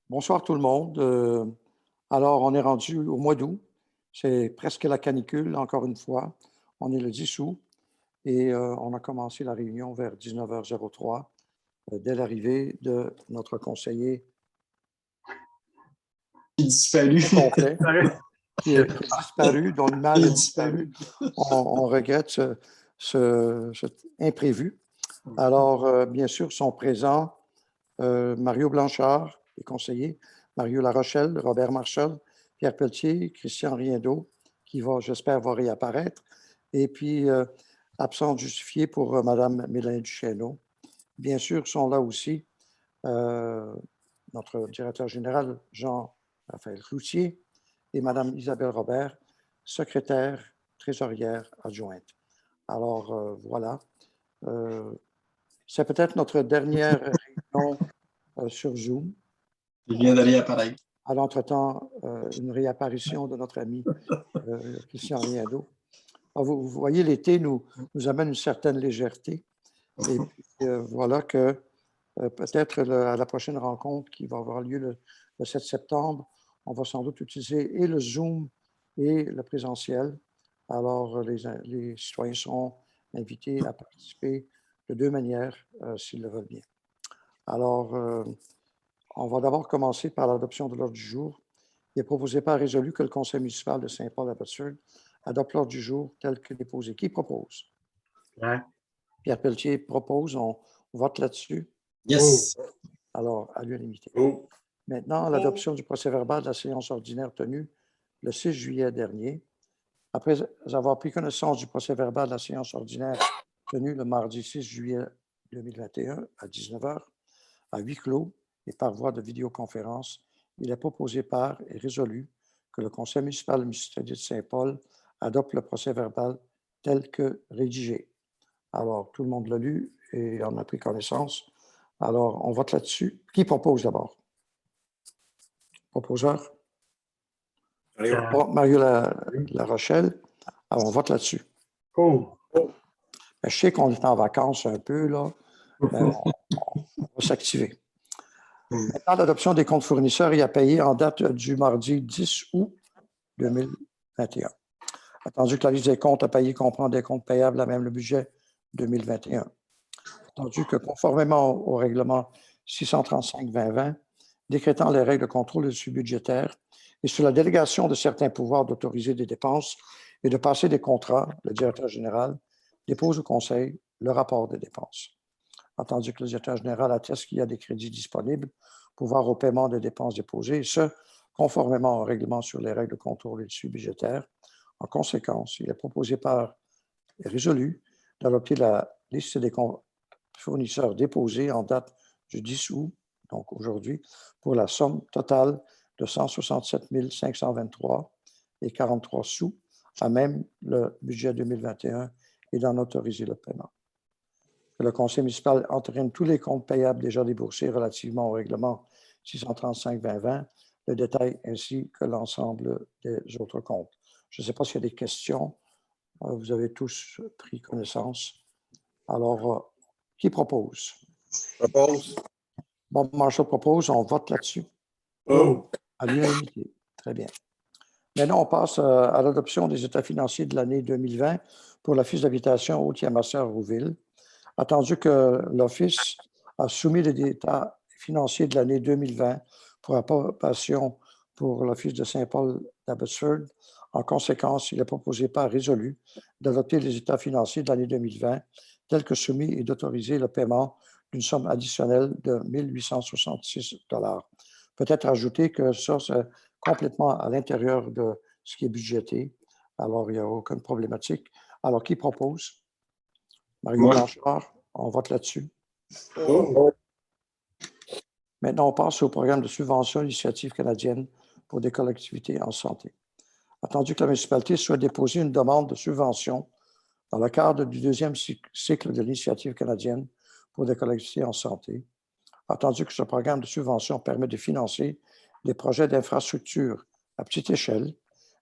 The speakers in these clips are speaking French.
Bonsoir tout le monde. Alors, on est rendu au mois d'août. C'est presque la canicule, encore une fois. On est le 10 août et on a commencé la réunion vers 19h03 dès l'arrivée de notre conseiller Qui disparu. complet qui a disparu, dont l'image Il a est disparu. disparu. On regrette cet imprévu. Alors, bien sûr, sont présents Mario Blanchard, les conseillers, Mario Larochelle, Robert Marchal, Pierre Pelletier, Christian Riendeau, qui va, j'espère, va réapparaître, et puis absent justifié pour Mme Mélanie Duchesneau. Bien sûr, sont là aussi notre directeur général, Jean-Raphaël Cloutier, et Mme Isabelle Robert, secrétaire trésorière adjointe. Alors, voilà. C'est peut-être notre dernière réunion sur Zoom. Il vient de réapparaître. À l'entretemps, une réapparition de notre ami Christian Riendeau. Vous voyez, l'été nous amène une certaine légèreté. Et puis, voilà que peut-être à la prochaine rencontre qui va avoir lieu le 7 septembre, on va sans doute utiliser et le Zoom et le présentiel. Alors, les citoyens seront invités à participer de deux manières, s'ils le veulent bien. Alors, on va d'abord commencer par l'adoption de l'ordre du jour. Il est proposé par résolu que le conseil municipal de Saint-Paul-Abbotsford adopte l'ordre du jour tel que déposé. Qui propose? Ouais. Pierre Pelletier propose. On vote là-dessus. Yes. Alors, à l'unanimité. Oh. Maintenant, l'adoption du procès-verbal de la séance ordinaire tenue le 6 juillet dernier. Après avoir pris connaissance du procès-verbal de la séance ordinaire tenue le mardi 6 juillet 2021 à 19h, à huis clos et par voie de vidéoconférence, il est proposé par et résolu que le conseil municipal de municipalité de Saint-Paul adopte le procès-verbal tel que rédigé. Alors, tout le monde l'a lu et en a pris connaissance. Alors, on vote là-dessus. Qui propose d'abord? Proposeur? Mario Larochelle. Alors, on vote là-dessus. Oh. Je sais qu'on est en vacances un peu, là. On va s'activer. Maintenant, l'adoption des comptes fournisseurs et à payer en date du mardi 10 août 2021. Attendu que la liste des comptes à payer comprend des comptes payables à même le budget 2021. Attendu que conformément au règlement 635-2020, décrétant les règles de contrôle et de suivi budgétaire et sur la délégation de certains pouvoirs d'autoriser des dépenses et de passer des contrats, le directeur général dépose au Conseil le rapport des dépenses. Attendu que le directeur général atteste qu'il y a des crédits disponibles pour voir au paiement des dépenses déposées, et ce, conformément au règlement sur les règles de contrôle et de suivi budgétaire. En conséquence, il est proposé par et résolu d'adopter la liste des fournisseurs déposés en date du 10 août, donc aujourd'hui, pour la somme totale de 167 523 et 43 sous, à même le budget 2021, et d'en autoriser le paiement. Que le conseil municipal entérine tous les comptes payables déjà déboursés relativement au règlement 635-2020, le détail ainsi que l'ensemble des autres comptes. Je ne sais pas s'il y a des questions. Vous avez tous pris connaissance. Alors, qui propose? Propose. Bob Marshall propose, on vote là-dessus. Oh. À l'unanimité. Très bien. Maintenant, on passe à l'adoption des états financiers de l'année 2020 pour l'Office d'habitation Haute-Yamasseur-Rouville. Attendu que l'Office a soumis les états financiers de l'année 2020 pour approbation pour l'Office de Saint-Paul d'Abbotsford. En conséquence, il est proposé par résolu d'adopter les états financiers de l'année 2020 tels que soumis et d'autoriser le paiement d'une somme additionnelle de 1 866 $. Peut-être ajouter que ça, c'est complètement à l'intérieur de ce qui est budgété. Alors, il n'y a aucune problématique. Alors, qui propose? Mario Blanchard, on vote là-dessus. Oh. Maintenant, on passe au programme de subvention initiative canadienne pour des collectivités en santé. Attendu que la municipalité soit déposer une demande de subvention dans le cadre du deuxième cycle de l'initiative canadienne pour des collectivités en santé. Attendu que ce programme de subvention permet de financer des projets d'infrastructure à petite échelle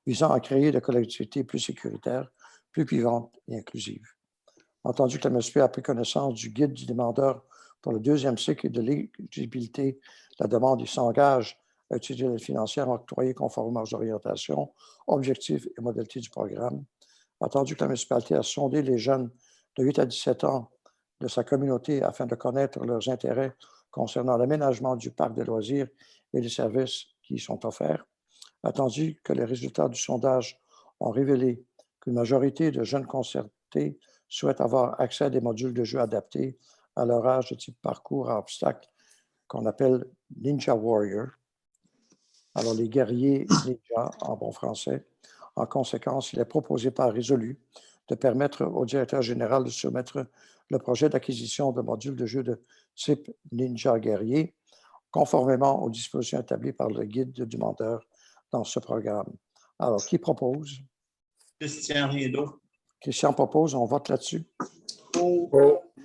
visant à créer des collectivités plus sécuritaires, plus vivantes et inclusives. Entendu que la municipalité a pris connaissance du guide du demandeur pour le deuxième cycle de l'éligibilité la demande, il s'engage à utiliser l'aide financière octroyée conformément aux orientations, objectifs et modalités du programme. Attendu que la municipalité a sondé les jeunes de 8 à 17 ans de sa communauté afin de connaître leurs intérêts concernant l'aménagement du parc de loisirs et les services qui y sont offerts. Attendu que les résultats du sondage ont révélé qu'une majorité de jeunes concertés souhaitent avoir accès à des modules de jeu adaptés à leur âge de type parcours à obstacles qu'on appelle Ninja Warrior. Alors, les guerriers ninja, en bon français. En conséquence, il est proposé par résolu de permettre au directeur général de soumettre le projet d'acquisition de modules de jeu de type Ninja Guerrier, conformément aux dispositions établies par le guide du demandeur dans ce programme. Alors, qui propose? Christian Rideau. Christian propose, on vote là-dessus. Oh.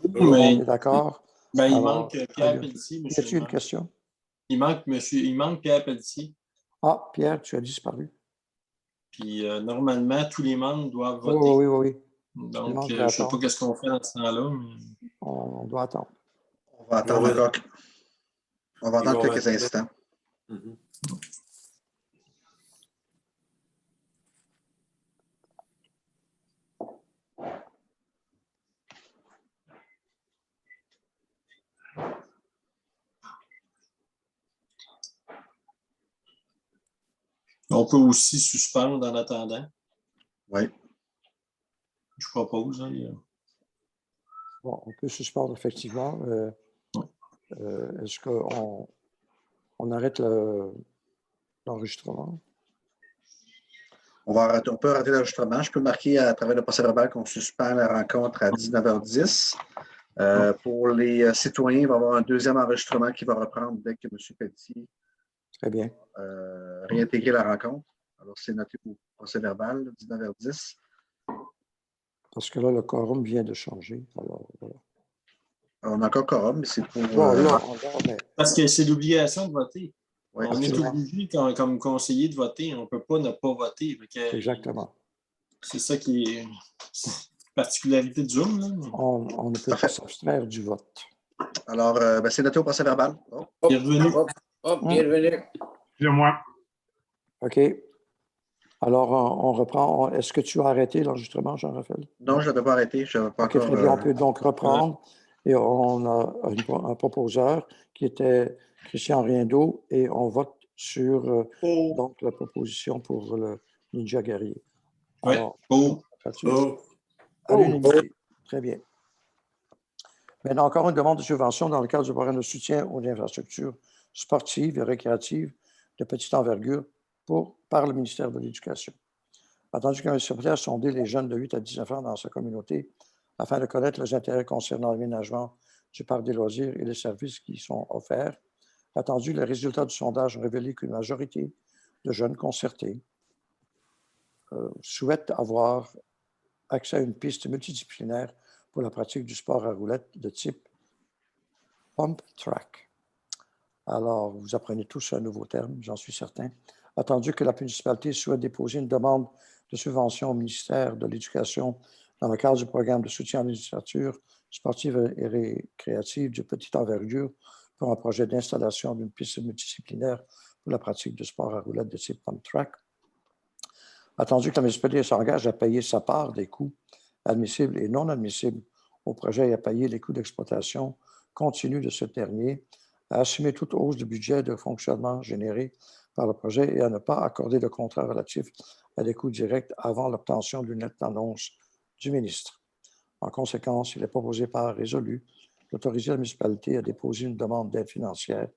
Tout le monde est d'accord? Ben, il Alors, manque Pierre Pelletier. Y a-t-il une question? Il manque Pierre Pelletier. Ah, Pierre, tu as disparu. Puis normalement, tous les membres doivent voter. Oui, oui, oui. Donc, je ne sais pas qu'est-ce qu'on fait dans ce temps-là. Mais... On doit attendre. On va attendre encore. On va attendre quelques instants. On peut aussi suspendre en attendant. Oui. Je propose. Hein, Bon, on peut suspendre effectivement. Est-ce qu'on arrête l'enregistrement? On peut arrêter l'enregistrement. Je peux marquer à travers le procès-verbal qu'on suspend la rencontre à 19h10. Pour les citoyens, il va y avoir un deuxième enregistrement qui va reprendre dès que M. Pelletier Très bien. réintégrer la rencontre. Alors, c'est noté au procès-verbal, 19h10. Parce que là, le quorum vient de changer. Alors, voilà. On a encore quorum, mais c'est pour... Parce que c'est l'obligation de voter. Oui, on est obligé, comme conseiller, de voter. On ne peut pas ne pas voter. Exactement. C'est ça qui est la particularité de Zoom. Là. On ne peut pas s'abstraire du vote. Alors, c'est noté au procès-verbal. Bienvenue. Bienvenue. C'est moi. OK. Alors, on reprend. Est-ce que tu as arrêté l'enregistrement, Jean-Raphaël? Non, je ne l'avais pas arrêté. Je n'avais pas OK, encore... très bien. On peut donc reprendre. Et on a un proposeur qui était Christian Rideau et on vote sur donc, la proposition pour le Ninja Guerrier. Alors, à l'unanimité. Très bien. Maintenant, encore une demande de subvention dans le cadre du programme de soutien aux infrastructures sportives et récréatives de petite envergure par le ministère de l'Éducation. Attendu qu'un municipalité a sondé les jeunes de 8 à 19 ans dans sa communauté afin de connaître les intérêts concernant l'aménagement du parc des loisirs et les services qui y sont offerts. Attendu, les résultats du sondage ont révélé qu'une majorité de jeunes concertés souhaitent avoir accès à une piste multidisciplinaire pour la pratique du sport à roulettes de type pump track. Alors, vous apprenez tous un nouveau terme, j'en suis certain. Attendu que la municipalité souhaite déposer une demande de subvention au ministère de l'Éducation dans le cadre du programme de soutien à l'infrastructure sportive et récréative de petite envergure pour un projet d'installation d'une piste multidisciplinaire pour la pratique du sport à roulettes de type pump track. Attendu que la municipalité s'engage à payer sa part des coûts admissibles et non admissibles au projet et à payer les coûts d'exploitation continus de ce dernier, à assumer toute hausse de budget de fonctionnement généré par le projet et à ne pas accorder de contrat relatif à des coûts directs avant l'obtention d'une lettre d'annonce du ministre. En conséquence, il est proposé par résolu d'autoriser la municipalité à déposer une demande d'aide financière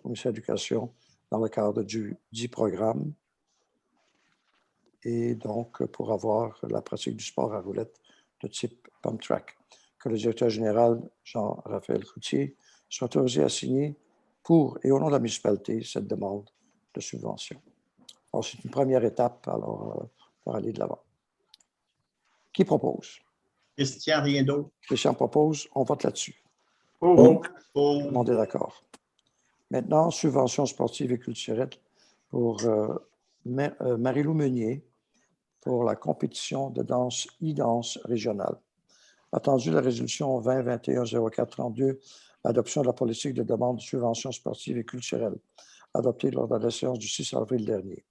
au ministère de l'Éducation dans le cadre du dit programme et donc pour avoir la pratique du sport à roulettes de type pump track, que le directeur général Jean-Raphaël Cloutier soit autorisé à signer pour et au nom de la municipalité cette demande de subvention. Alors, c'est une première étape alors, pour aller de l'avant. Qui propose? Christian Rideau. Christian propose, on vote là-dessus. Oh. Tout le monde est d'accord. Maintenant, subvention sportive et culturelle pour Marie-Lou Meunier pour la compétition de danse e-danse régionale. Attendu la résolution 20-21-04-32, adoption de la politique de demande de subventions sportives et culturelles, adoptée lors de la séance du 6 avril dernier.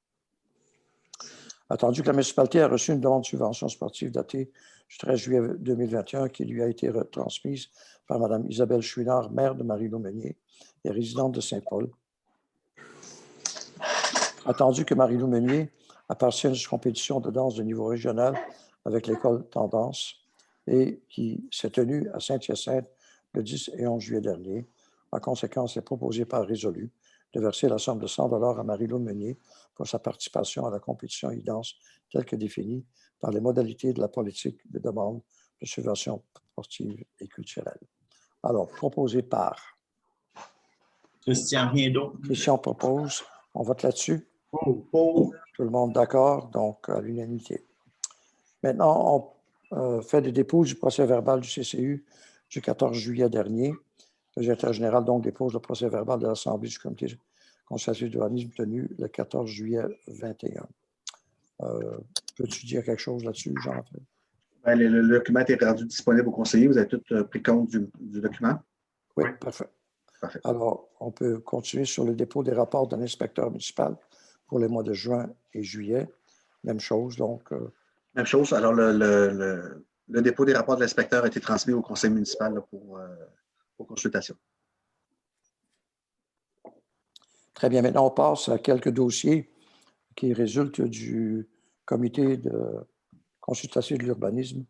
Attendu que la municipalité a reçu une demande de subvention sportive datée du 13 juillet 2021 qui lui a été retransmise par Mme Isabelle Chouinard, maire de Marie-Lou-Meunier et résidente de Saint-Paul. Attendu que Marie-Lou Meunier appartient à une compétition de danse de niveau régional avec l'école Tendance et qui s'est tenue à Saint-Hyacinthe le 10 et 11 juillet dernier. En conséquence, il est proposé par résolu de verser la somme de 100 $ à Marie-Lou Meunier pour sa participation à la compétition e-danse telle que définie par les modalités de la politique de demande de subventions sportives et culturelles. Alors, proposé par Christian Riendo. Christian propose. On vote là-dessus. Paul. Tout le monde d'accord, donc à l'unanimité. Maintenant, on fait le dépôt du procès-verbal du CCU du 14 juillet dernier. Le directeur général donc dépose le procès-verbal de l'Assemblée du comité consultatif d'urbanisme tenu le 14 juillet 21. Peux-tu dire quelque chose là-dessus, Jean? Ben, le document est rendu disponible aux conseillers. Vous avez tout pris compte du document? Oui, Oui. parfait. Parfait. Alors, on peut continuer sur le dépôt des rapports de l'inspecteur municipal pour les mois de juin et juillet. Même chose, donc. Même chose. Alors, le dépôt des rapports de l'inspecteur a été transmis au conseil municipal là, pour consultation. Très bien. Maintenant, on passe à quelques dossiers qui résultent du comité de consultation de l'urbanisme.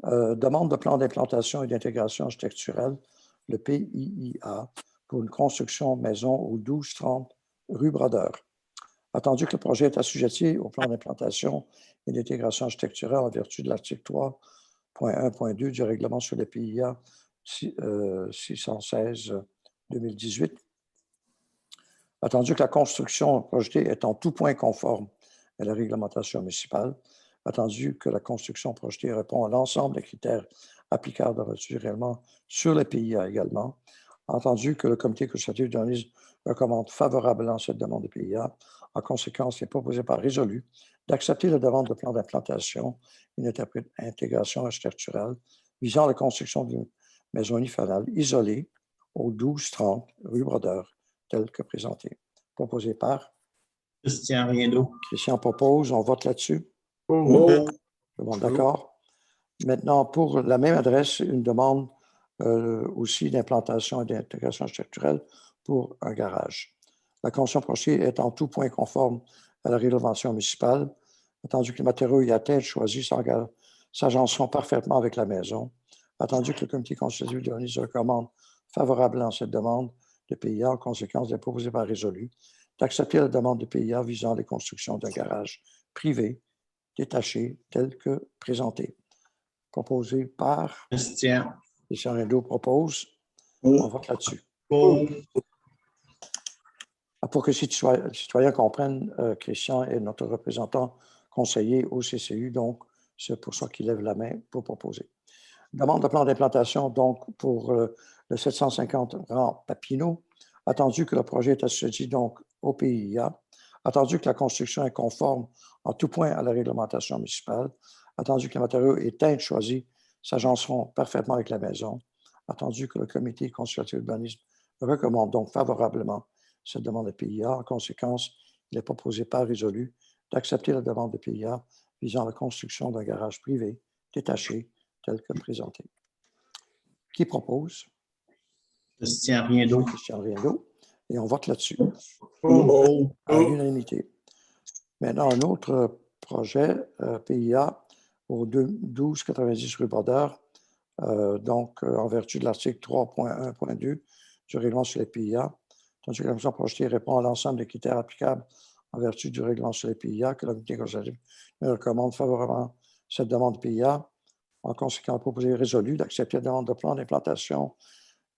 Demande de plan d'implantation et d'intégration architecturale, le PIIA, pour une construction maison au 1230 rue Brodeur. Attendu que le projet est assujetti au plan d'implantation et d'intégration architecturale en vertu de l'article 3.1.2 du règlement sur le PIA 616-2018. Attendu que la construction projetée est en tout point conforme à la réglementation municipale. Attendu que la construction projetée répond à l'ensemble des critères applicables réellement sur le PIA également. Entendu que le comité consultatif d'urbanisme recommande favorablement cette demande de PIA. En conséquence, il est proposé par résolu d'accepter la demande de plan d'implantation et d'intégration architecturale visant la construction d'une maison unifamiliale isolée au 1230 rue Brodeur, telle que présentée. Proposé par Christian Riendo. Christian propose, on vote là-dessus. Paul. Tout le monde d'accord? Maintenant, pour la même adresse, une demande aussi d'implantation et d'intégration architecturale pour un garage. La construction projetée est en tout point conforme à la réglementation municipale, attendu que les matériaux y atteints choisis s'agenceront parfaitement avec la maison, attendu que le comité consultatif d'urbanisme recommande favorablement cette demande de PIA, en conséquence, il est proposé par résolu d'accepter la demande de PIA visant les constructions d'un garage privé détaché tel que présenté. Proposé par Christian. Christian Riendo propose. On vote là-dessus. Paul. Pour que les citoyens comprennent, Christian est notre représentant conseiller au CCU, donc c'est pour ça qu'il lève la main pour proposer. Demande de plan d'implantation, donc, pour le 750 rang Papineau, attendu que le projet est assujetti donc au PIA, attendu que la construction est conforme en tout point à la réglementation municipale, attendu que les matériaux et teintes choisis s'agenceront parfaitement avec la maison, attendu que le comité consultatif d'urbanisme recommande donc favorablement cette demande de PIA. En conséquence, il est proposé par résolu d'accepter la demande de PIA visant la construction d'un garage privé détaché tel que présenté. Qui propose? Christian Riendo. Christian Riendo. Et on vote là-dessus. Paul. À l'unanimité. Maintenant, un autre projet, PIA, au 1290 rue Brodeur, donc en vertu de l'article 3.1.2 du règlement sur les PIA, tandis que la maison projetée répond à l'ensemble des critères applicables en vertu du règlement sur les PIA, que le comité consultatif recommande favorablement cette demande de PIA. En conséquence, proposé résolu d'accepter la demande de plan d'implantation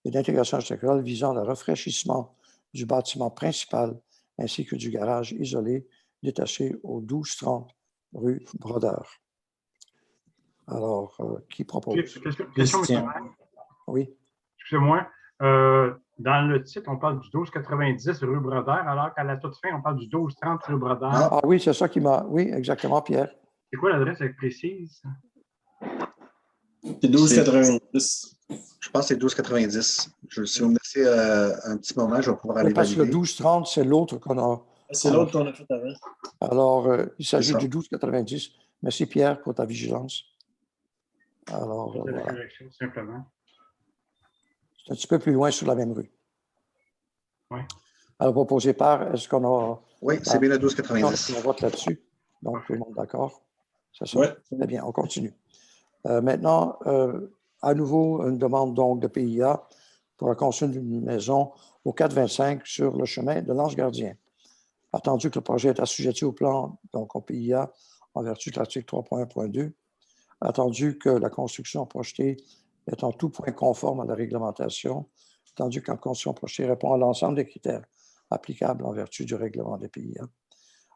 et d'intégration architecturale visant le rafraîchissement du bâtiment principal ainsi que du garage isolé détaché au 1230 rue Brodeur. Alors, qui propose? Question, Christian. Oui. Excusez-moi. Dans le titre, on parle du 1290 rue Brodeur, alors qu'à la toute fin, on parle du 1230 rue Brodeur. Ah oui, c'est ça qui m'a... Oui, exactement, Pierre. C'est quoi l'adresse précise? C'est 12,90. Je pense que c'est 12,90. Si vous me laissez un petit moment, je vais pouvoir aller Parce que le valider. 12,30, c'est l'autre qu'on a. C'est l'autre qu'on a fait avant. Alors, il s'agit ça. du 12,90. Merci Pierre pour ta vigilance. Alors, Juste de la voilà. correction, simplement. C'est un petit peu plus loin sur la même rue. Oui. Alors, proposé par, est-ce qu'on a. Oui, c'est bien le 12,90. On vote là-dessus. Donc, tout le monde d'accord? C'est ça? Oui. Très bien, on continue. Maintenant, à nouveau, une demande donc de PIA pour la construction d'une maison au 425 sur le chemin de l'Ange-Gardien. Attendu que le projet est assujetti au plan, donc au PIA, en vertu de l'article 3.1.2. Attendu que la construction projetée est en tout point conforme à la réglementation. Attendu que la construction projetée répond à l'ensemble des critères applicables en vertu du règlement des PIA.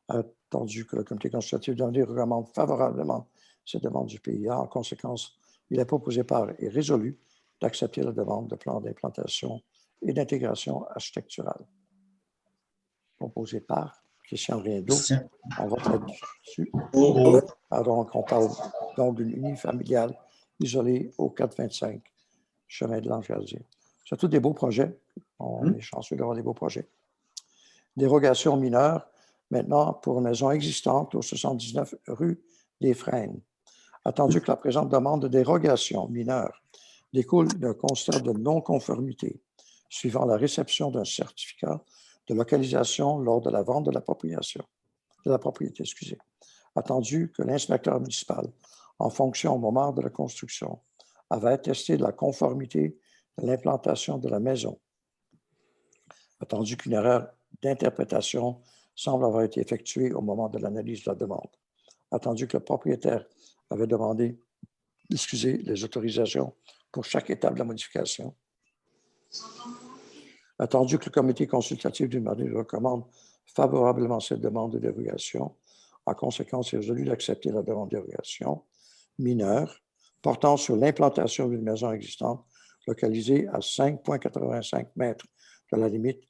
Attendu que le comité consultatif de recommande favorablement cette demande du PIA. En conséquence, il est proposé par et résolu d'accepter la demande de plan d'implantation et d'intégration architecturale. Proposé par Christian Riendo. On vote là-dessus. Donc, on parle donc d'une unifamiliale isolée au 425 chemin de l'Ange-Gardien. C'est tous des beaux projets. On est chanceux d'avoir des beaux projets. Dérogation mineure, maintenant pour une maison existante au 79 rue des Frênes. Attendu que la présente demande de dérogation mineure découle d'un constat de non-conformité suivant la réception d'un certificat de localisation lors de la vente de la propriété. Attendu que l'inspecteur municipal, en fonction au moment de la construction, avait attesté de la conformité de l'implantation de la maison. Attendu qu'une erreur d'interprétation semble avoir été effectuée au moment de l'analyse de la demande. Attendu que le propriétaire avait demandé, les autorisations pour chaque étape de la modification. Attendu que le comité consultatif du mardi recommande favorablement cette demande de dérogation, en conséquence, il est résolu d'accepter la demande de dérogation mineure portant sur l'implantation d'une maison existante localisée à 5,85 mètres de la limite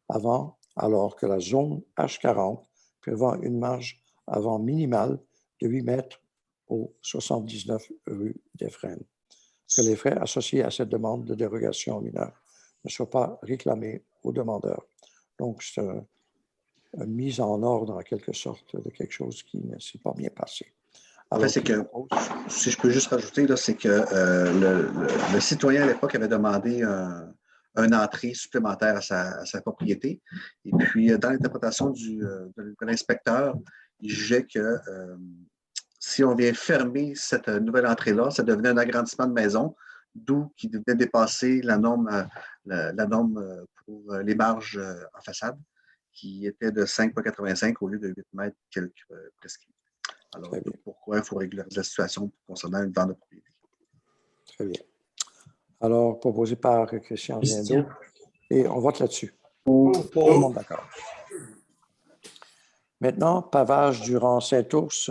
avant, alors que la zone H40 prévoit une marge avant minimale de 8 mètres au 79 rue des Frênes. Que les frais associés à cette demande de dérogation mineure ne soient pas réclamés aux demandeurs. Donc, c'est une mise en ordre, en quelque sorte, de quelque chose qui ne s'est pas bien passé. Alors, en fait, c'est que, si je peux juste rajouter, c'est que le citoyen à l'époque avait demandé une entrée supplémentaire à sa propriété. Et puis, dans l'interprétation de l'inspecteur, il jugeait que si on vient fermer cette nouvelle entrée-là, ça devenait un agrandissement de maison, d'où qui devait dépasser la norme pour les marges en façade, qui était de 5,85 au lieu de 8 mètres quelques prescrits. Alors, pourquoi il faut régulariser la situation concernant une vente de propriété? Très bien. Alors, proposé par Christian Riendo, et on vote là-dessus. Tout le monde d'accord. Maintenant, pavage durant Saint-Ours,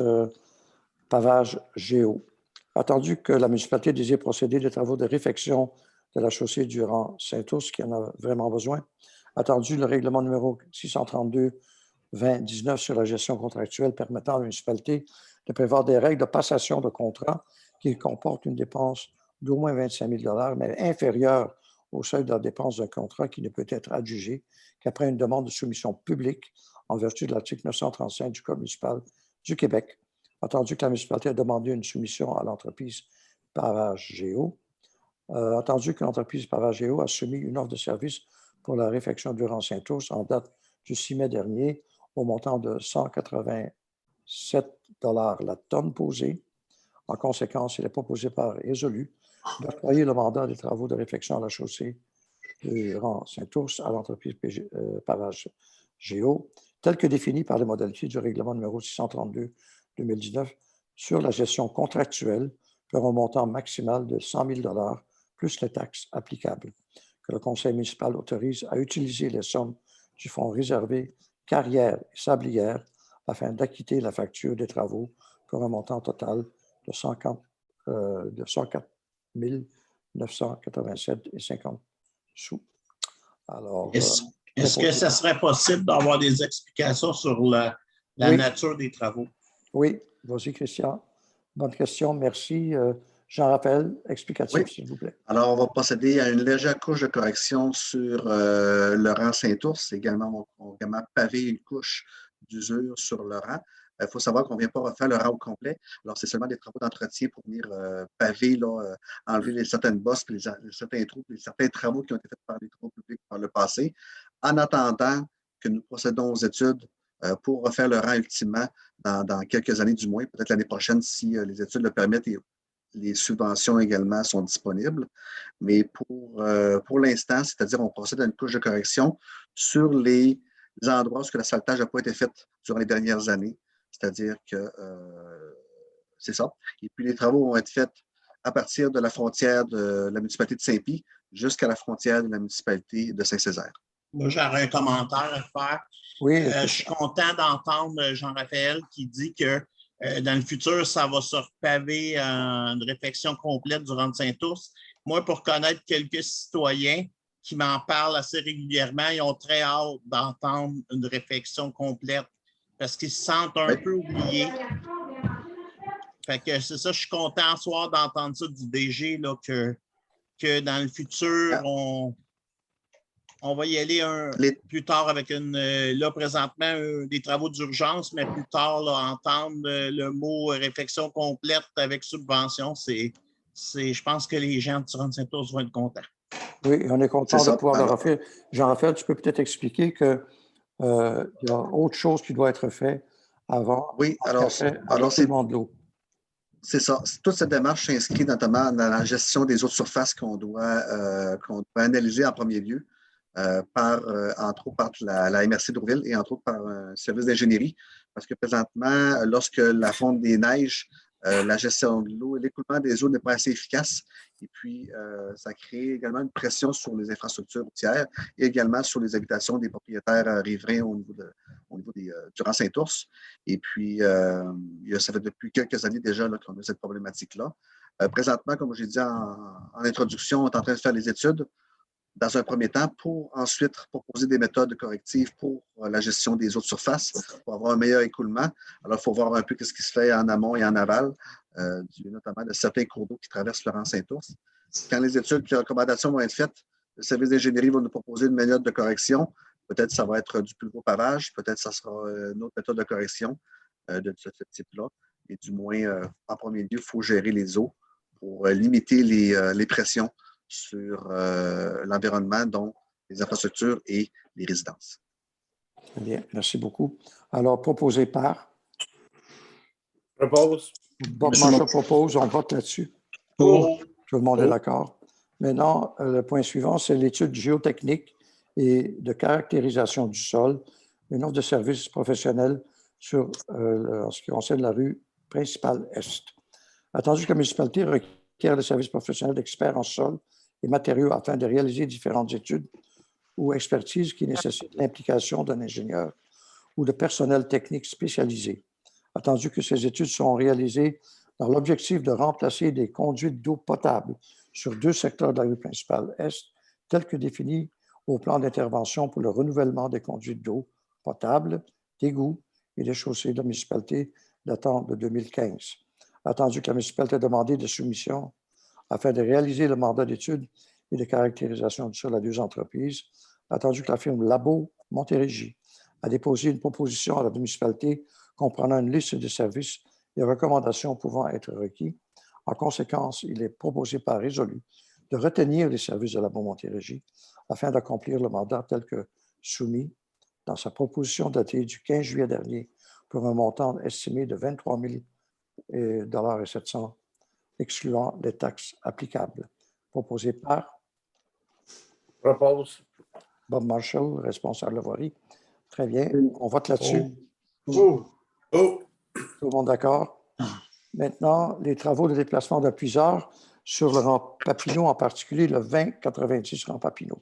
pavage Géo. Attendu que la municipalité désire procéder des travaux de réfection de la chaussée durant Saint-Ours, qui en a vraiment besoin. Attendu le règlement numéro 632-2019 sur la gestion contractuelle permettant à la municipalité de prévoir des règles de passation de contrat qui comportent une dépense d'au moins 25 000 $, mais inférieure au seuil de la dépense d'un contrat qui ne peut être adjugé qu'après une demande de soumission publique en vertu de l'article 935 du Code municipal du Québec. Attendu que la municipalité a demandé une soumission à l'entreprise Pavage Géo. Attendu que l'entreprise Pavage Géo a soumis une offre de service pour la réfection durant Saint-Ours en date du 6 mai dernier au montant de 187 $ la tonne posée. En conséquence, il est proposé par résolu d'octroyer le mandat des travaux de réfection à la chaussée durant Saint-Ours à l'entreprise Pavage Géo, tel que défini par les modalités du règlement numéro 632-2019 sur la gestion contractuelle pour un montant maximal de 100 000 $ plus les taxes applicables, que le conseil municipal autorise à utiliser les sommes du fonds réservé carrière et sablière afin d'acquitter la facture des travaux pour un montant total de 104 987,50 $. Alors, est-ce que ce serait possible d'avoir des explications sur la nature des travaux? Oui, vas-y, Christian. Bonne question, merci. Jean-Raphaël, explicatif, Oui. s'il vous plaît. Alors, on va procéder à une légère couche de correction sur le rang Saint-Ours. Également, on va également paver une couche d'usure sur le rang. Il faut savoir qu'on ne vient pas refaire le rang au complet. Alors, c'est seulement des travaux d'entretien pour venir paver, là, enlever certaines bosses, puis certains trous, puis certains travaux qui ont été faits par les travaux publics par le passé, en attendant que nous procédons aux études pour refaire le rang ultimement dans quelques années du moins, peut-être l'année prochaine si les études le permettent et les subventions également sont disponibles. Mais pour l'instant, c'est-à-dire on procède à une couche de correction sur les endroits où l'asphaltage n'a pas été fait durant les dernières années. C'est-à-dire que c'est ça. Et puis les travaux vont être faits à partir de la frontière de la municipalité de Saint-Pie jusqu'à la frontière de la municipalité de Saint-Césaire. Moi, j'aurais un commentaire à faire. Oui. Je suis content d'entendre Jean-Raphaël qui dit que dans le futur, ça va se repaver une réflexion complète du rang de Saint-Ours. Moi, pour connaître quelques citoyens qui m'en parlent assez régulièrement, ils ont très hâte d'entendre une réflexion complète parce qu'ils se sentent un peu oubliés. Fait que c'est ça, je suis content ce soir d'entendre ça du DG, là, que dans le futur, on va y aller plus tard avec là, présentement, des travaux d'urgence, mais plus tard, là, entendre le mot réflexion complète avec subvention, je pense que les gens du rang de Saint-Ours vont être contents. Oui, on est content de pouvoir le refaire. Jean-Raphaël, tu peux peut-être expliquer qu'il y a autre chose qui doit être fait avant. Oui, alors c'est de l'eau. C'est ça. Toute cette démarche s'inscrit notamment dans la gestion des eaux de surface qu'on doit analyser en premier lieu, entre autres par la MRC d'Ourville et entre autres par un service d'ingénierie. Parce que présentement, lorsque la fonte des neiges, la gestion de l'eau et l'écoulement des eaux n'est pas assez efficace. Et puis, ça crée également une pression sur les infrastructures routières et également sur les habitations des propriétaires riverains au niveau du rang Saint-Ours. Et puis, ça fait depuis quelques années déjà qu'on a cette problématique-là. Présentement, comme j'ai dit en introduction, on est en train de faire les études dans un premier temps pour ensuite proposer des méthodes correctives pour la gestion des eaux de surface, pour avoir un meilleur écoulement. Alors, il faut voir un peu ce qui se fait en amont et en aval, notamment de certains cours d'eau qui traversent le rang Saint-Ours. Quand les études et les recommandations vont être faites, le service d'ingénierie va nous proposer une méthode de correction. Peut-être que ça va être du plus gros pavage, peut-être que ça sera une autre méthode de correction de ce type-là. Et du moins, en premier lieu, il faut gérer les eaux pour limiter les pressions sur l'environnement, dont les infrastructures et les résidences. Très bien, merci beaucoup. Alors, proposé par? Propose. Bob Marshall propose, on vote là-dessus. Pour. Tout le monde est d'accord. Maintenant, le point suivant, c'est l'étude géotechnique et de caractérisation du sol, une offre de service professionnel en ce qui concerne la rue principale Est. Attendu que la municipalité requiert le service professionnel d'experts en sol et matériaux afin de réaliser différentes études ou expertises qui nécessitent l'implication d'un ingénieur ou de personnel technique spécialisé. Attendu que ces études sont réalisées dans l'objectif de remplacer des conduites d'eau potable sur 2 secteurs de la rue principale Est, tels que définis au plan d'intervention pour le renouvellement des conduites d'eau potable, d'égouts et des chaussées de la municipalité datant de 2015. Attendu que la municipalité a demandé de soumission afin de réaliser le mandat d'études et de caractérisation du sol à 2 entreprises, attendu que la firme Labo Montérégie a déposé une proposition à la municipalité comprenant une liste de services et recommandations pouvant être requis. En conséquence, il est proposé par résolu de retenir les services de Labo Montérégie afin d'accomplir le mandat tel que soumis dans sa proposition datée du 15 juillet dernier pour un montant estimé de 23 700 excluant les taxes applicables. Proposé par? Propose. Bob Marshall, responsable de la voirie. Très bien. On vote là-dessus. Oh. Tout le monde d'accord? Maintenant, les travaux de déplacement d'un puisard sur le rang Papineau, en particulier le 2090 rang Papineau.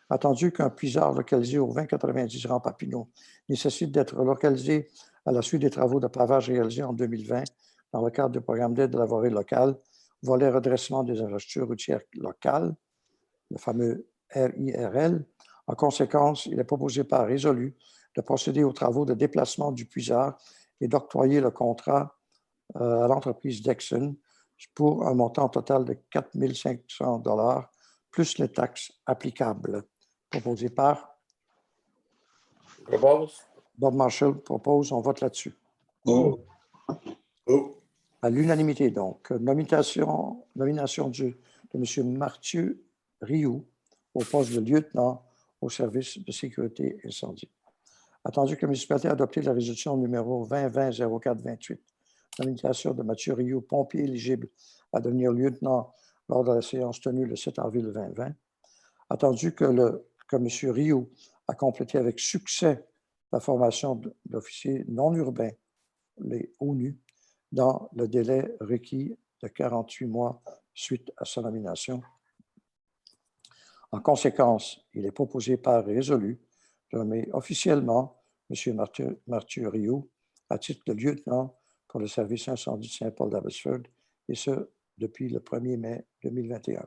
Attendu qu'un puisard localisé au 2090 rang Papineau nécessite d'être localisé à la suite des travaux de pavage réalisés en 2020 dans le cadre du programme d'aide de la voirie locale, volet redressement des infrastructures routières locales, le fameux RIRL. En conséquence, il est proposé par résolu de procéder aux travaux de déplacement du puisard et d'octroyer le contrat à l'entreprise Dexon pour un montant total de 4 500 $ plus les taxes applicables. Proposé par Propose. Bob Marshall propose, on vote là-dessus. Oh. À l'unanimité, donc, nomination de M. Mathieu Rioux au poste de lieutenant au service de sécurité incendie. Attendu que la municipalité a adopté la résolution numéro 2020-04-28, nomination de Mathieu Rioux, pompier éligible à devenir lieutenant lors de la séance tenue le 7 avril 2020. Attendu que M. Rioux a complété avec succès la formation d'officiers non urbains, les ONU, dans le délai requis de 48 mois suite à sa nomination. En conséquence, il est proposé par résolu de nommer officiellement M. Mathieu Rioux à titre de lieutenant pour le service incendie de Saint-Paul d'Abbotsford, et ce, depuis le 1er mai 2021.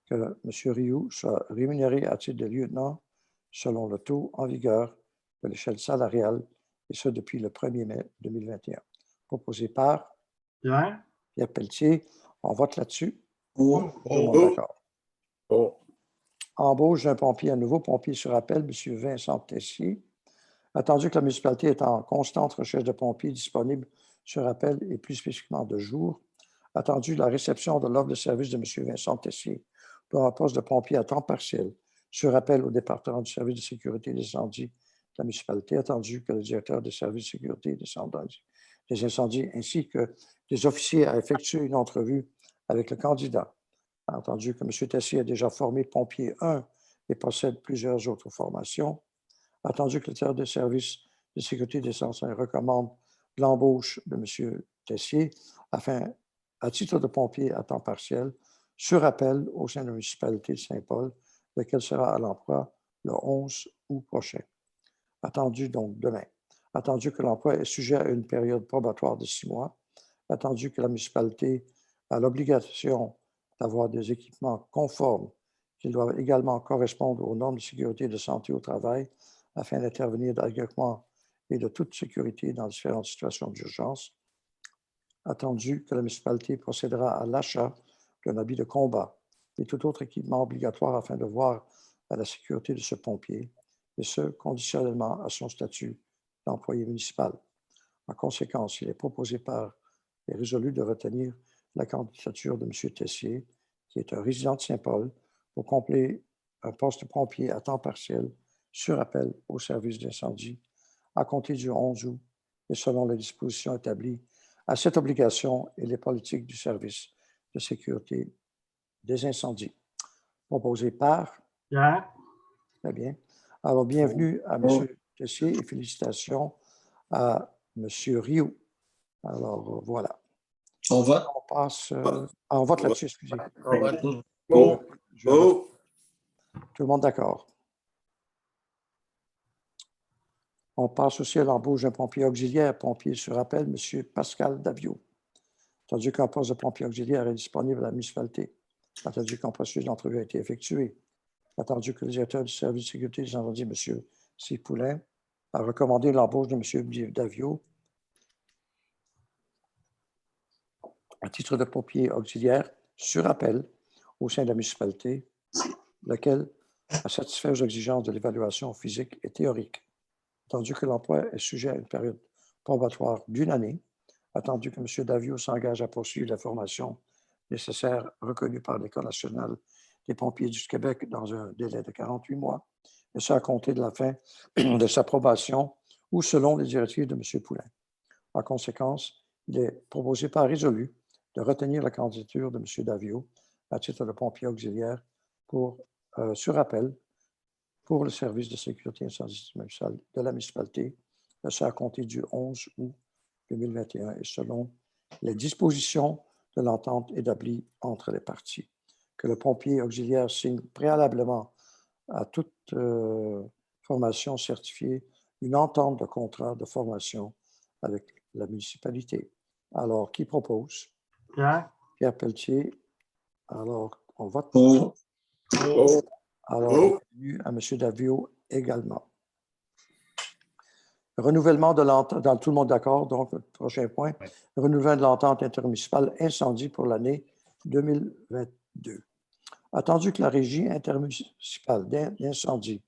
Que M. Rioux soit rémunéré à titre de lieutenant selon le taux en vigueur de l'échelle salariale, et ce, depuis le 1er mai 2021. Proposé par Pierre. Pierre Pelletier. On vote là-dessus. Oh. Tout le monde d'accord. Oh. Embauche d'un pompier, un nouveau pompier sur appel, M. Vincent Tessier. Attendu que la municipalité est en constante recherche de pompiers disponibles sur appel et plus spécifiquement de jour, attendu la réception de l'offre de service de M. Vincent Tessier pour un poste de pompier à temps partiel sur appel au département du service de sécurité des incendies de la municipalité, attendu que le directeur des services de sécurité des incendies ainsi que des officiers a effectué une entrevue avec le candidat. Entendu que M. Tessier a déjà formé pompier 1 et possède plusieurs autres formations. Attendu que le directeur des services de sécurité des incendies recommande l'embauche de M. Tessier afin, à titre de pompier à temps partiel, sur appel au sein de la municipalité de Saint-Paul, lequel sera à l'emploi le 11 août prochain. Attendu donc demain. Attendu que l'emploi est sujet à une période probatoire de 6 mois. Attendu que la municipalité a l'obligation d'avoir des équipements conformes qui doivent également correspondre aux normes de sécurité et de santé au travail afin d'intervenir directement et de toute sécurité dans différentes situations d'urgence. Attendu que la municipalité procédera à l'achat d'un habit de combat et tout autre équipement obligatoire afin de voir à la sécurité de ce pompier, et ce, conditionnellement à son statut d'employé municipal. En conséquence, il est proposé par et résolu de retenir la candidature de M. Tessier, qui est un résident de Saint-Paul, pour combler un poste de pompier à temps partiel sur appel au service d'incendie à compter du 11 août et selon les dispositions établies à cette obligation et les politiques du service de sécurité des incendies. Proposé par Pierre. Très bien. Alors, bienvenue à M. Tessier et félicitations à M. Rioux. Alors, voilà. On vote. On passe. On vote là-dessus, excusez. Oh. Tout le monde d'accord. On passe aussi à l'embauche d'un pompier auxiliaire, pompier sur appel, M. Pascal Davio. Attendu qu'un poste de pompier auxiliaire est disponible à la municipalité. Attendu qu'un processus d'entrevue a été effectué. Attendu que le directeur du service de sécurité des incendies, M. C. Poulain, a recommandé l'embauche de M. Davio à titre de pompier auxiliaire sur appel au sein de la municipalité, lequel a satisfait aux exigences de l'évaluation physique et théorique. Attendu que l'emploi est sujet à une période probatoire d'1 année, attendu que M. Davio s'engage à poursuivre la formation nécessaire reconnue par l'École nationale des pompiers du Québec dans un délai de 48 mois, et ce à compter de la fin de sa probation ou selon les directives de M. Poulain. En conséquence, il est proposé par résolu de retenir la candidature de M. Davio à titre de pompier auxiliaire sur appel pour le service de sécurité incendie de la municipalité, ce à compter du 11 août 2021 et selon les dispositions de l'entente établie entre les parties. Que le pompier auxiliaire signe préalablement à toute formation certifiée une entente de contrat de formation avec la municipalité. Alors, qui propose? Pierre. Pierre Pelletier. Alors, on vote. Oh. Alors, bienvenue à M. Davio également. Renouvellement de l'entente, dans tout le monde d'accord, donc prochain point, Oui. renouvellement de l'entente intermunicipale incendie pour l'année 2022. Attendu que la régie intermunicipale d'incendie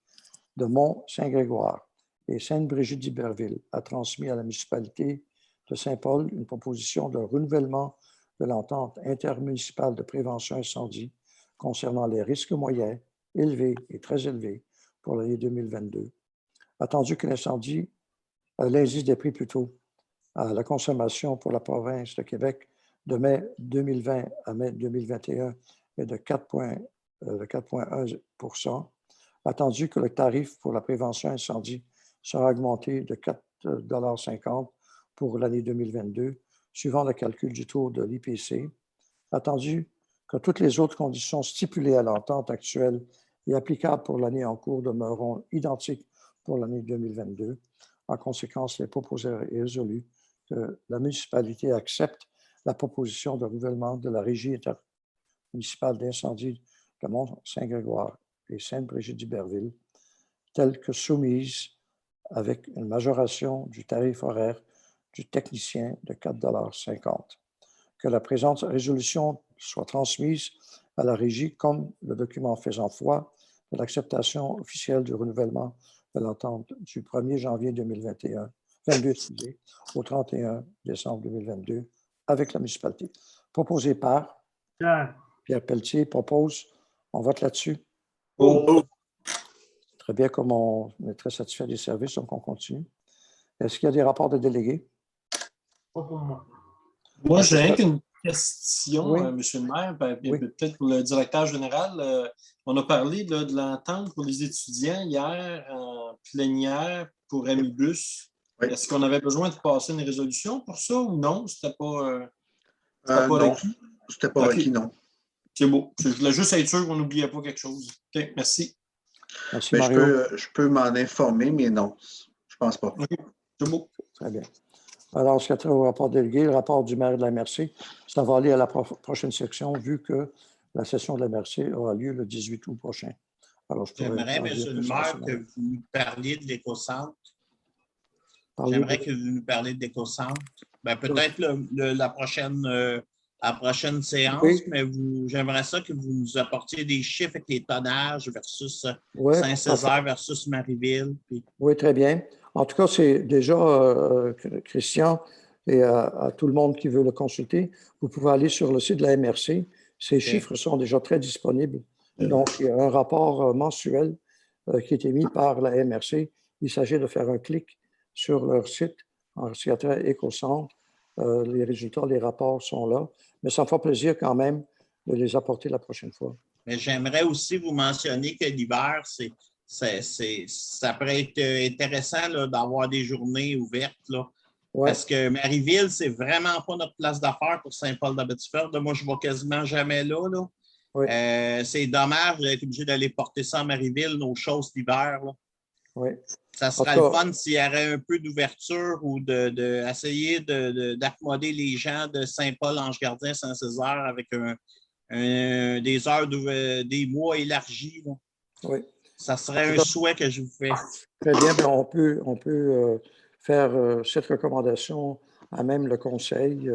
de Mont-Saint-Grégoire et Sainte-Brigitte-d'Iberville a transmis à la municipalité de Saint-Paul une proposition de renouvellement de l'entente intermunicipale de prévention incendie concernant les risques moyens, élevés et très élevés pour l'année 2022. Attendu que l'indice des prix plutôt à la consommation pour la province de Québec de mai 2020 à mai 2021 est de 4,1 %, attendu que le tarif pour la prévention incendie sera augmenté de 4,50 $ pour l'année 2022, suivant le calcul du taux de l'IPC, attendu que toutes les autres conditions stipulées à l'entente actuelle et applicables pour l'année en cours demeureront identiques pour l'année 2022. En conséquence, il est proposé et résolu que la municipalité accepte la proposition de renouvellement de la régie intermunicipale d'incendie de Mont-Saint-Grégoire et Sainte-Brigitte-d'Iberville, telle que soumise avec une majoration du tarif horaire du technicien de 4,50 $. Que la présente résolution soit transmise à la régie comme le document faisant foi de l'acceptation officielle du renouvellement de l'entente du 1er janvier 2022 au 31 décembre 2022 avec la municipalité. Proposé par Pierre Pelletier, propose. On vote là-dessus. Très bien, comme on est très satisfait des services, donc on continue. Est-ce qu'il y a des rapports de délégués? Pas pour moi. Moi, j'ai rien qu'une question, Oui. Monsieur le maire, Oui. peut-être pour le directeur général. On a parlé là, de l'entente pour les étudiants hier en plénière pour Amibus. Oui. Est-ce qu'on avait besoin de passer une résolution pour ça ou non? C'était pas Non, requis? c'était pas OK. requis, non. C'est beau. Je voulais juste être sûr qu'on n'oubliait pas quelque chose. OK, merci. Merci, Mais Mario. je peux m'en informer, mais non, je pense pas. OK, c'est beau. Très bien. Alors, ce qui a trait au rapport délégué, le rapport du maire de la MRC, ça va aller à la prochaine section, vu que la session de la MRC aura lieu le 18 août prochain. Alors, J'aimerais, M. le maire, que vous nous parliez de l'éco-centre. J'aimerais que vous nous parliez de l'éco-centre. Ben, peut-être la prochaine séance, Oui. mais j'aimerais ça que vous nous apportiez des chiffres avec les tonnages versus Oui, Saint-Césaire versus Marieville. Puis... Oui, très bien. En tout cas, c'est déjà, Christian, et à tout le monde qui veut le consulter, vous pouvez aller sur le site de la MRC. Ces chiffres sont déjà très disponibles. Donc, il y a un rapport mensuel qui a été mis par la MRC. Il s'agit de faire un clic sur leur site en regardant Écocentre. Les résultats, les rapports sont là. Mais ça me fait plaisir quand même de les apporter la prochaine fois. Mais j'aimerais aussi vous mentionner que l'hiver, ça pourrait être intéressant d'avoir des journées ouvertes. Là. Ouais. Parce que Marieville, c'est vraiment pas notre place d'affaires pour Saint-Paul-d'Abbotsford. Moi, je ne vais quasiment jamais là. Oui. C'est dommage d'être obligé d'aller porter ça à Marieville, nos choses d'hiver. Oui. Ça serait le fun s'il y avait un peu d'ouverture ou d'essayer d'accommoder les gens de Saint-Paul-Ange-Gardien, Saint-Césaire avec des heures, des mois élargis. Là. Oui. Ça serait un souhait que je vous fais. Très bien. Bien, on peut faire cette recommandation à même le conseil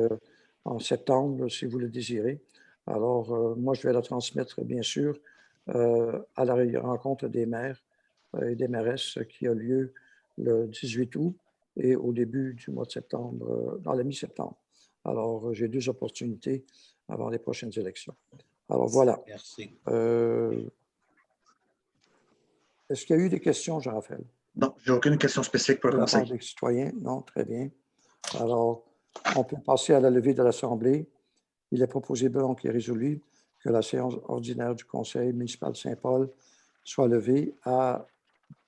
en septembre, si vous le désirez. Alors, moi, je vais la transmettre, bien sûr, à la rencontre des maires et des mairesses qui a lieu le 18 août et au début du mois de septembre, dans la mi-septembre. Alors, j'ai 2 opportunités avant les prochaines élections. Alors, voilà. Merci. Est-ce qu'il y a eu des questions, Jean-Raphaël? Non, je n'ai aucune question spécifique pour le conseil. Des citoyens? Non, très bien. Alors, on peut passer à la levée de l'Assemblée. Il est proposé donc et résolu que la séance ordinaire du Conseil municipal de Saint-Paul soit levée à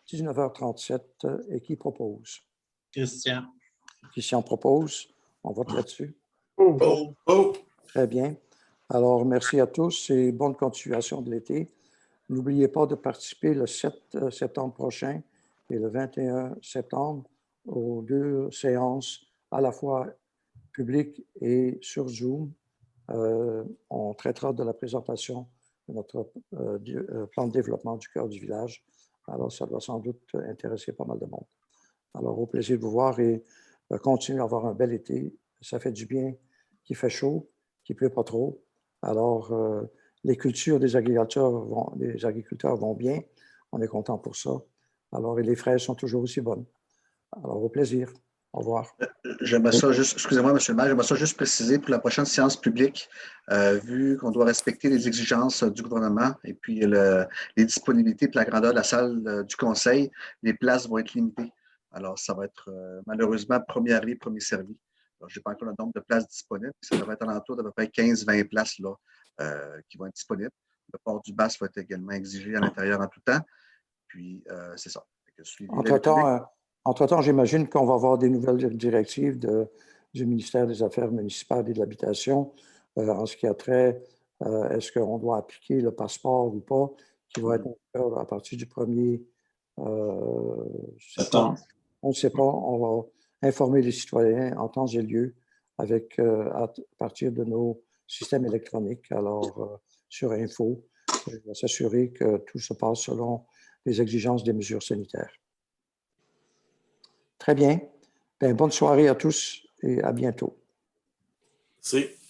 19h37. Et qui propose? Christian. Christian propose. On vote là-dessus. Très bien. Alors, merci à tous et bonne continuation de l'été. N'oubliez pas de participer le 7 septembre prochain et le 21 septembre aux 2 séances à la fois publiques et sur Zoom. On traitera de la présentation de notre plan de développement du cœur du village. Alors, ça doit sans doute intéresser pas mal de monde. Alors, au plaisir de vous voir et continuez à avoir un bel été. Ça fait du bien qu'il fait chaud, qu'il ne pleut pas trop. Alors, les cultures des agriculteurs vont bien. On est content pour ça. Alors, et les fraises sont toujours aussi bonnes. Alors, au plaisir. Au revoir. J'aimerais ça juste, excusez-moi, M. le maire, j'aimerais ça juste préciser pour la prochaine séance publique, vu qu'on doit respecter les exigences du gouvernement et puis les disponibilités et la grandeur de la salle du conseil, les places vont être limitées. Alors, ça va être malheureusement premier arrivé, premier servi. Alors, je n'ai pas encore le nombre de places disponibles. Ça devrait être alentour d'à peu près 15-20 places là, qui vont être disponibles. Le port du BAS va être également exigé à l'intérieur en tout temps. Puis, c'est ça. Entre-temps, j'imagine qu'on va avoir des nouvelles directives du ministère des Affaires municipales et de l'Habitation en ce qui a trait, est-ce qu'on doit appliquer le passeport ou pas, qui va être à partir du 1er septembre. On ne sait pas. On va informer les citoyens en temps et lieu à partir de nos systèmes électroniques, alors sur Info, on va s'assurer que tout se passe selon les exigences des mesures sanitaires. Très bien. Bien, bonne soirée à tous et à bientôt. Merci.